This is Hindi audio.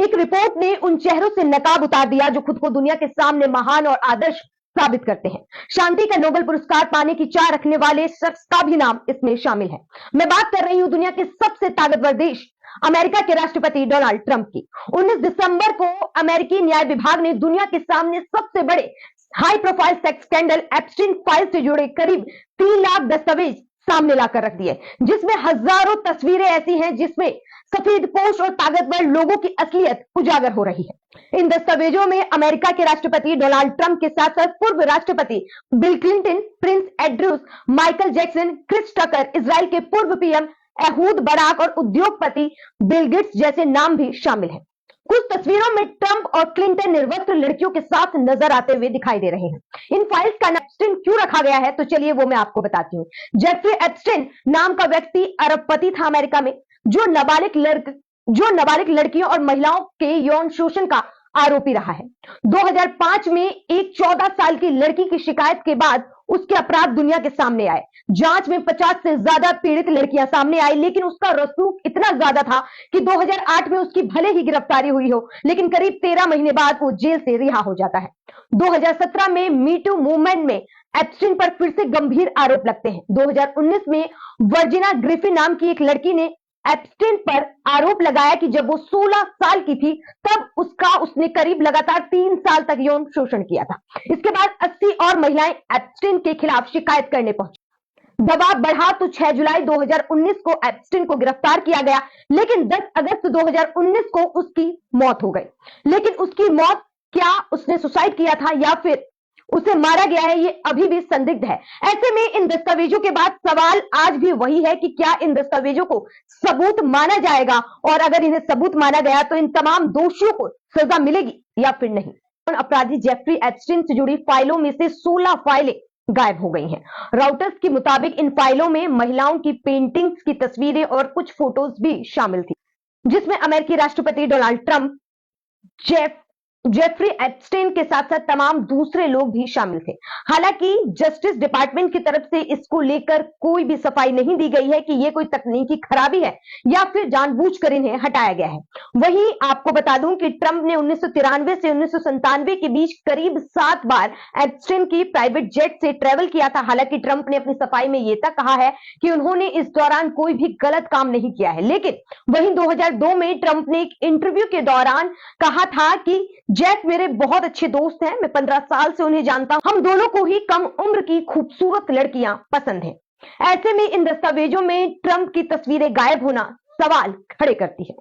एक रिपोर्ट ने उन चेहरों से नकाब उतार दिया जो खुद को दुनिया के सामने महान और आदर्श साबित करते हैं। शांति का नोबेल पुरस्कार पाने की चाह रखने वाले शख्स का भी नाम इसमें शामिल है। मैं बात कर रही हूं दुनिया के सबसे ताकतवर देश अमेरिका के राष्ट्रपति डोनाल्ड ट्रंप की। 19 दिसंबर को अमेरिकी न्याय विभाग ने दुनिया के सामने सबसे बड़े high profile sex scandal Epstein file से जुड़े करीब 3 लाख दस्तावेज सामने लाकर रख दिए, जिसमें हजारों तस्वीरें ऐसी हैं जिसमें सफेदपोश और ताकतवर लोगों की असलियत उजागर हो रही है। इन दस्तावेजों में अमेरिका के राष्ट्रपति डोनाल्ड ट्रंप के साथ साथ पूर्व राष्ट्रपति Bill Clinton, Prince Andrews, Michael Jackson, Chris Tucker, Israel के पूर्व पीएम एहूद बाराक और उद्योगपति बिल गेट्स जैसे नाम भी शामिल हैं। कुछ तस्वीरों में ट्रंप और क्लिंटन निर्वस्त्र लड़कियों के साथ नजर आते हुए दिखाई दे रहे हैं। इन फाइल्स का नाम एप्स्टीन क्यों रखा गया है, तो चलिए वो मैं आपको बताती हूँ। जेफरी एप्स्टीन नाम का व्यक्ति अरबपति था अमेरिका में, जो नाबालिग लड़कियों और महिलाओं के यौन शोषण का आरोपी रहा है। 2005 में एक 14 साल की लड़की की शिकायत के बाद उसके अपराध दुनिया के सामने आए। जांच में 50 से ज्यादा पीड़ित लड़कियां सामने आई, लेकिन उसका रसूख इतना ज्यादा था कि 2008 में उसकी भले ही गिरफ्तारी हुई हो, लेकिन करीब 13 महीने बाद वो जेल से रिहा हो जाता है। 2017 में मीटू मूवमेंट में एप्स्टीन पर फिर से गंभीर आरोप लगते हैं। 2019 में वर्जिना ग्रिफिन नाम की एक लड़की ने एप्स्टीन पर आरोप लगाया कि जब वो 16 साल की थी तब उसने करीब लगातार 3 साल तक यौन शोषण किया था। इसके बाद 80 और महिलाएं एप्स्टीन के खिलाफ शिकायत करने पहुंची। दबाव बढ़ा तो 6 जुलाई 2019 को एप्स्टीन को गिरफ्तार किया गया, लेकिन 10 अगस्त 2019 को उसकी मौत हो गई। लेकिन उसकी मौत, क्या उसने सुसाइड किया था या फिर उसे मारा गया है, ये अभी भी संदिग्ध है। ऐसे में इन दस्तावेजों के बाद सवाल आज भी वही है कि क्या इन दस्तावेजों को सबूत माना जाएगा, और अगर इन्हें सबूत माना गया तो इन तमाम दोषियों को सजा मिलेगी या फिर नहीं। अपराधी जेफरी एप्स्टीन से जुड़ी फाइलों में से 16 फाइलें गायब हो गई हैं। राउटर्स के मुताबिक इन फाइलों में महिलाओं की पेंटिंग्स की तस्वीरें और कुछ फोटोज भी शामिल थी, जिसमें अमेरिकी राष्ट्रपति डोनाल्ड ट्रंप, जेफरी एप्स्टीन के साथ साथ तमाम दूसरे लोग भी शामिल थे। हालांकि जस्टिस डिपार्टमेंट की तरफ से इसको लेकर कोई भी सफाई नहीं दी गई है कि ये कोई तकनीकी खराबी है या फिर जानबूझकर इन्हें हटाया गया है। वहीं आपको बता दूं कि ट्रंप ने 1993 से 1997 के बीच करीब 7 बार एप्स्टीन की प्राइवेट जेट से ट्रेवल किया था। हालांकि ट्रंप ने अपनी सफाई में यह तक कहा है कि उन्होंने इस दौरान कोई भी गलत काम नहीं किया है। लेकिन वहीं 2002 में ट्रंप ने एक इंटरव्यू के दौरान कहा था कि जेफ मेरे बहुत अच्छे दोस्त हैं, मैं 15 साल से उन्हें जानता हूं, हम दोनों को ही कम उम्र की खूबसूरत लड़कियां पसंद हैं। ऐसे में इन दस्तावेजों में ट्रंप की तस्वीरें गायब होना सवाल खड़े करती है।